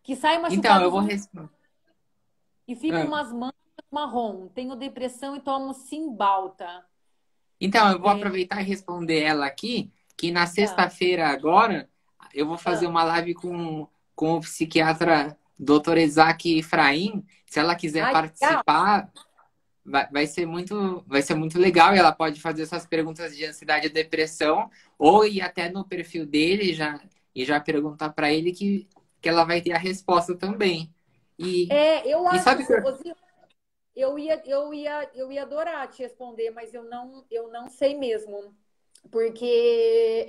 que sai Então, machucado eu vou zumbi responder. e fica umas manchas marrom. Tenho depressão e tomo Cymbalta. Então, eu vou É, aproveitar e responder ela aqui, que na ah, sexta-feira agora, eu vou fazer ah. uma live com o psiquiatra Dr. Isaac Efraim. Se ela quiser Ai, que legal. participar, vai ser muito legal. E ela pode fazer essas perguntas de ansiedade e depressão, ou ir até no perfil dele e já perguntar para ele que ela vai ter a resposta também. E, Eu e acho, sabe que eu... eu ia adorar te responder, mas eu não sei mesmo. Porque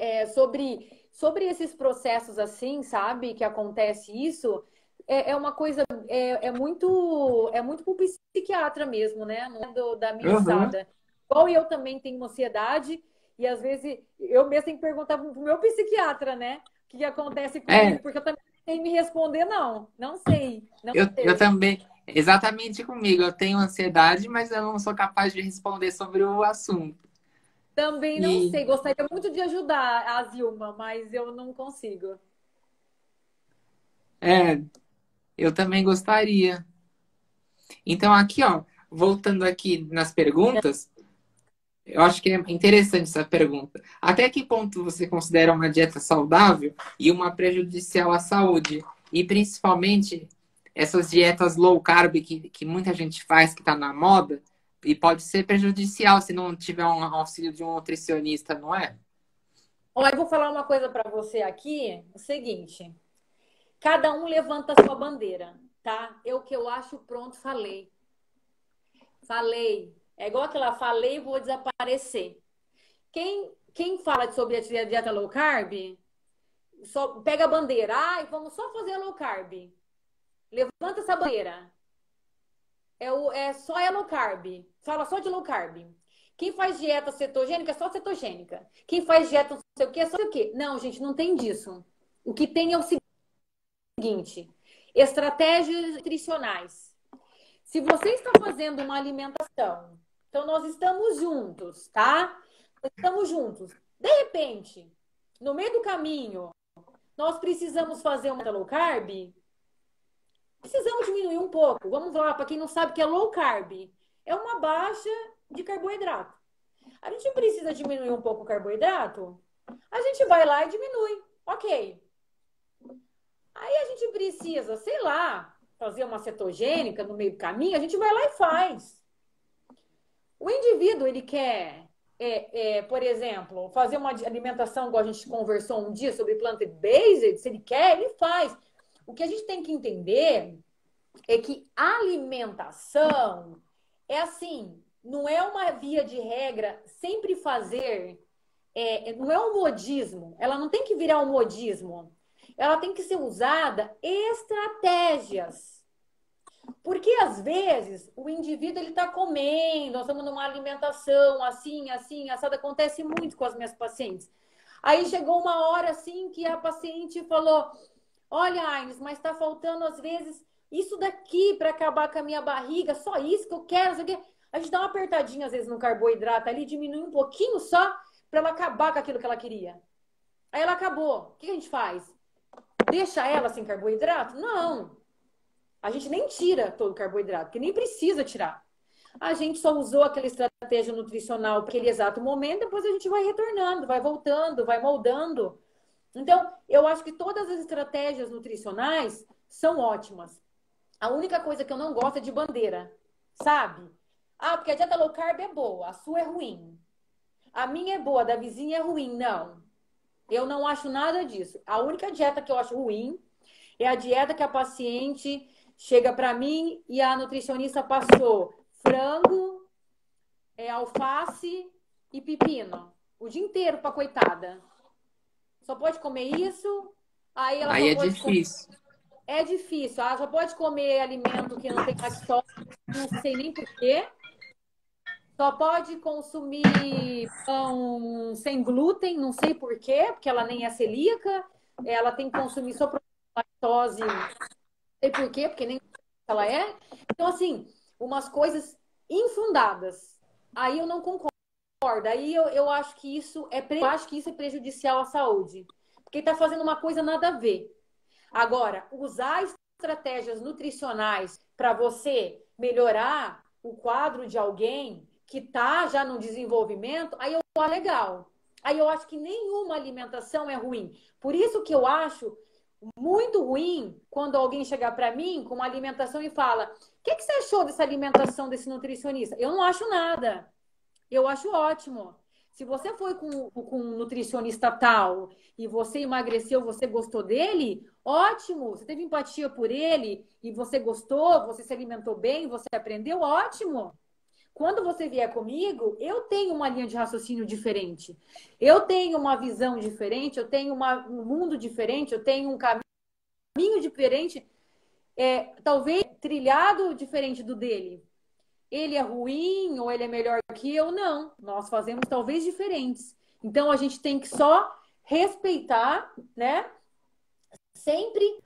sobre esses processos assim, sabe, que acontece isso, é uma coisa, é muito pro psiquiatra mesmo, né? Não é da Uhum. miuçada. Igual eu também tenho ansiedade, e às vezes eu mesmo tenho que perguntar pro meu psiquiatra, né? O que acontece comigo, É, porque eu também não sei me responder, não. Não sei, não eu sei. também, exatamente comigo. Eu tenho ansiedade, mas eu não sou capaz de responder sobre o assunto. Também não E sei. Gostaria muito de ajudar a Zilma, mas eu não consigo. é, eu também gostaria. Então, aqui, ó, voltando aqui nas perguntas, eu acho que é interessante essa pergunta. Até que ponto você considera uma dieta saudável e uma prejudicial à saúde? E principalmente essas dietas low carb que muita gente faz, que está na moda, e pode ser prejudicial se não tiver um auxílio de um nutricionista, não é? Olha, eu vou falar uma coisa para você aqui, o seguinte, cada um levanta a sua bandeira, tá? Eu que eu acho, pronto, falei. Falei. É igual aquela, falei e vou desaparecer. Quem fala sobre a dieta low carb, só pega a bandeira. Ai, vamos só fazer low carb. Levanta essa bandeira. É só low carb. Fala só de low carb. Quem faz dieta cetogênica é só cetogênica. Quem faz dieta não sei o que é só o quê. Não, gente, não tem disso. O que tem é o seguinte: estratégias nutricionais. Se você está fazendo uma alimentação, então nós estamos juntos, tá? Nós estamos juntos. De repente, no meio do caminho, nós precisamos fazer uma low carb, precisamos diminuir um pouco. Vamos lá, para quem não sabe o que é low carb, é uma baixa de carboidrato. A gente precisa diminuir um pouco o carboidrato, a gente vai lá e diminui. Ok. Aí a gente precisa, sei lá, fazer uma cetogênica no meio do caminho, a gente vai lá e faz. O indivíduo, ele quer, por exemplo, fazer uma alimentação, igual a gente conversou um dia sobre plant-based, se ele quer, ele faz. O que a gente tem que entender é que a alimentação é assim, não é uma via de regra sempre fazer, não é um modismo, ela não tem que virar um modismo, ela tem que ser usada estratégias. Porque às vezes o indivíduo ele está comendo, nós estamos numa alimentação assim, assim, assada, acontece muito com as minhas pacientes. Aí chegou uma hora assim que a paciente falou: olha, Aines, mas está faltando às vezes isso daqui para acabar com a minha barriga, só isso que eu quero. Isso aqui. A gente dá uma apertadinha às vezes no carboidrato ali, diminui um pouquinho só para ela acabar com aquilo que ela queria. Aí ela acabou. O que a gente faz? Deixa ela sem carboidrato? Não. A gente nem tira todo o carboidrato, que nem precisa tirar. A gente só usou aquela estratégia nutricional para aquele exato momento, depois a gente vai retornando, vai voltando, vai moldando. Então, eu acho que todas as estratégias nutricionais são ótimas. A única coisa que eu não gosto é de bandeira, sabe? Ah, porque a dieta low carb é boa, a sua é ruim. A minha é boa, a da vizinha é ruim. Não, eu não acho nada disso. A única dieta que eu acho ruim é a dieta que a paciente chega para mim e a nutricionista passou frango, alface e pepino o dia inteiro para coitada. Só pode comer isso. Aí ela Aí só é pode comer. difícil. É difícil. Ela só pode comer alimento que não tem lactose. Não sei nem por quê. Só pode consumir pão sem glúten, não sei por quê, porque ela nem é celíaca. Ela tem que consumir só lactose, não sei por quê, porque nem ela é. Então, assim, umas coisas infundadas. Aí eu não concordo. Aí eu acho que eu acho que isso é prejudicial à saúde. Porque está fazendo uma coisa nada a ver. Agora, usar estratégias nutricionais para você melhorar o quadro de alguém que está já no desenvolvimento, aí eu acho legal. Aí eu acho que nenhuma alimentação é ruim. Por isso que eu acho muito ruim quando alguém chegar para mim com uma alimentação e fala: o que você achou dessa alimentação desse nutricionista? Eu não acho nada. Eu acho ótimo. Se você foi com um nutricionista tal e você emagreceu, você gostou dele, ótimo. Você teve empatia por ele e você gostou, você se alimentou bem, você aprendeu, ótimo. Quando você vier comigo, eu tenho uma linha de raciocínio diferente. Eu tenho uma visão diferente, eu tenho um mundo diferente, eu tenho um caminho diferente, talvez trilhado diferente do dele. Ele é ruim ou ele é melhor que eu? Não. Nós fazemos talvez diferentes. Então a gente tem que só respeitar, né? Sempre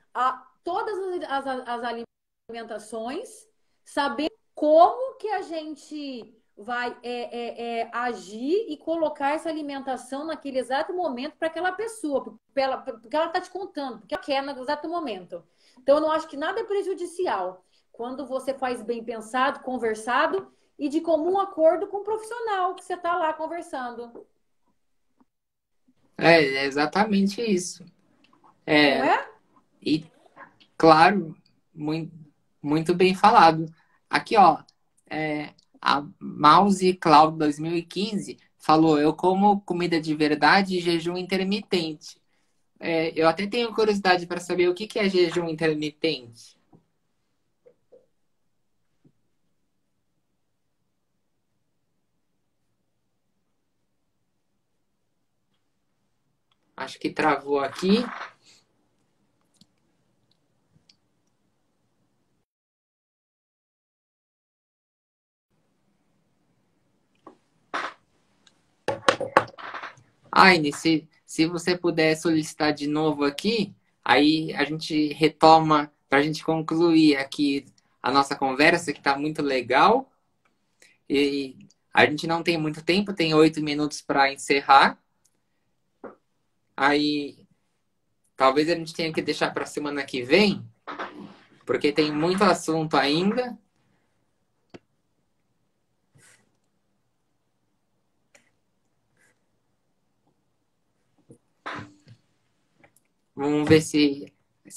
todas as alimentações, saber como que a gente vai agir e colocar essa alimentação naquele exato momento para aquela pessoa, porque ela está te contando, porque ela quer no exato momento. Então eu não acho que nada é prejudicial quando você faz bem pensado, conversado e de comum acordo com o profissional que você está lá conversando. É exatamente isso. Não É, é? e claro, muito, muito bem falado. Aqui, ó, a Mouse Cloud 2015 falou: eu como comida de verdade e jejum intermitente. Eu até tenho curiosidade para saber o que é jejum intermitente. Acho que travou aqui. Aine, se você puder solicitar de novo aqui, aí a gente retoma para a gente concluir aqui a nossa conversa, que está muito legal. E a gente não tem muito tempo, tem 8 minutos para encerrar. Aí talvez a gente tenha que deixar para a semana que vem, porque tem muito assunto ainda. Vamos ver se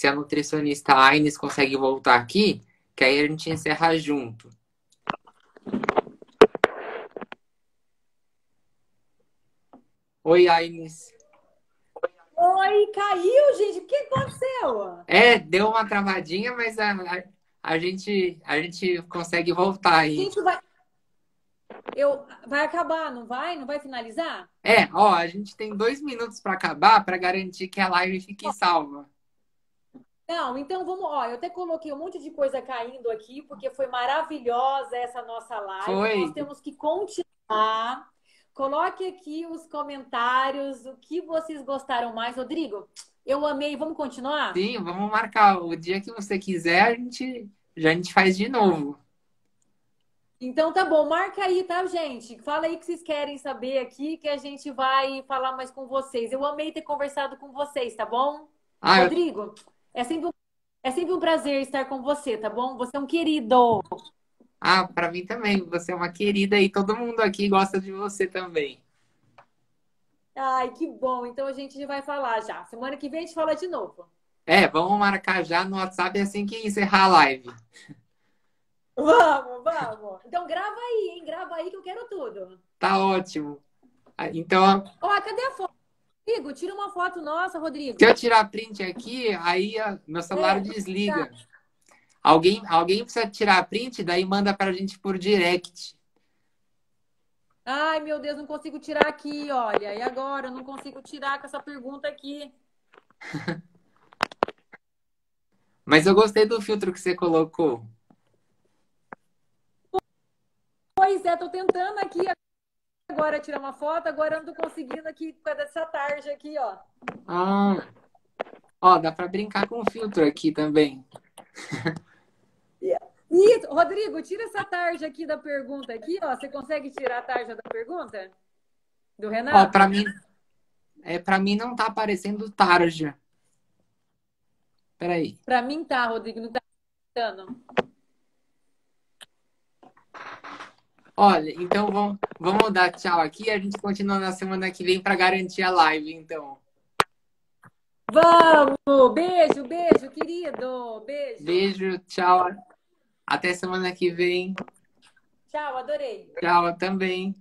a nutricionista Aines consegue voltar aqui, que aí a gente encerra junto. Oi, Aines. Oi, caiu, gente. O que aconteceu? Deu uma travadinha, mas a gente consegue voltar A aí. gente vai acabar, não vai? Não vai finalizar? Ó, a gente tem 2 minutos para acabar para garantir que a live fique salva. Não, então vamos, ó, eu até coloquei um monte de coisa caindo aqui, porque foi maravilhosa essa nossa live. Foi. Nós temos que continuar. Coloque aqui os comentários, o que vocês gostaram mais. Rodrigo, eu amei. Vamos continuar? Sim, vamos marcar. O dia que você quiser, a gente faz de novo. Então tá bom, marca aí, tá, gente? Fala aí o que vocês querem saber aqui, que a gente vai falar mais com vocês. Eu amei ter conversado com vocês, tá bom? Ah, Rodrigo, é sempre um prazer estar com você, tá bom? Você é um querido. para mim também. Você é uma querida e todo mundo aqui gosta de você também. Ai, que bom. Então a gente já vai falar já. Semana que vem a gente fala de novo. Vamos marcar já no WhatsApp assim que encerrar a live. Vamos, vamos. Então grava aí, hein? Grava aí que eu quero tudo. Tá ótimo. Então, Ó, cadê a foto? Rodrigo, tira uma foto nossa, Rodrigo. se eu tirar print aqui, aí meu celular desliga. Tá. Alguém precisa tirar print, daí manda pra gente por direct. Ai, meu Deus, não consigo tirar aqui, olha. E agora? Eu não consigo tirar com essa pergunta aqui. Mas eu gostei do filtro que você colocou. Pois é, tô tentando aqui agora tirar uma foto, agora eu não tô conseguindo aqui por causa dessa tarja aqui, ó. Ah, ó, dá pra brincar com o filtro aqui também. Isso, Rodrigo, tira essa tarja aqui da pergunta aqui, ó. Você consegue tirar a tarja da pergunta? Do Ó, Renato? pra mim não tá aparecendo tarja. Peraí. Para mim tá, Rodrigo, não tá dando. Olha, então vamos dar tchau aqui. A gente continua na semana que vem para garantir a live, então. Vamos! Beijo, beijo, querido. Beijo. Beijo, tchau. Até semana que vem. Tchau, adorei. Tchau também.